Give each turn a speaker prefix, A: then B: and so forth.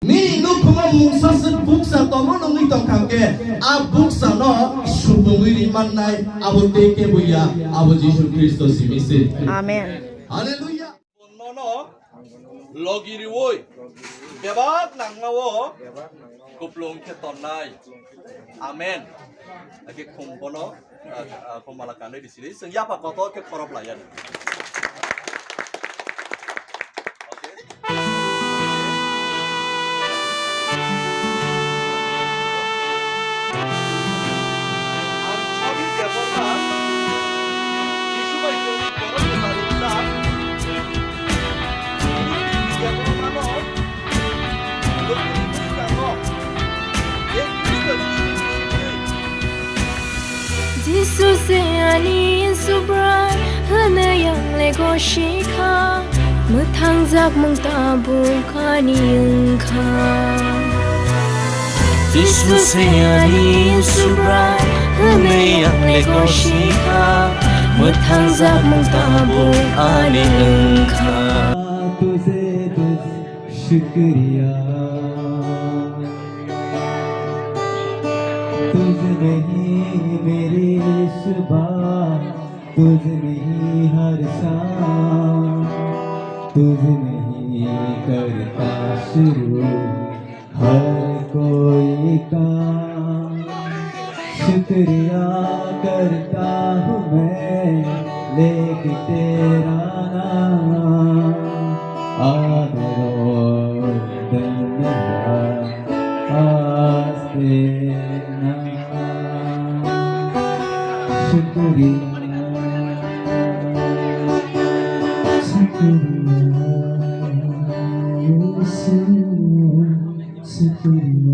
A: Ni nukhung mungsa se buksa tomo nongi tong kangke a buksa no subungiri mannai abo teke buya abo Jisu Kristo simisi.
B: Amen.
A: Hallelujah. No logiri woi. Bebat nangawo kuplung ke tonai. Amen. Lagi kumpono kumalakanai di sini. Senyapa kotor ke korop layan.
C: Jesus ani subra hana yang lego shika mutangjak mungtabu kani engka Jesus ani subra hana yang lego shika mutangjak mungtabu kani engka
D: तुझे बस शुक्रिया तुझ नहीं मेरी सुबह तुझ नहीं हर शाम तुझ नहीं करता शुरू हर कोई काम शुक्रिया करता हूँ मैं लेके तेरा नाम Shukriya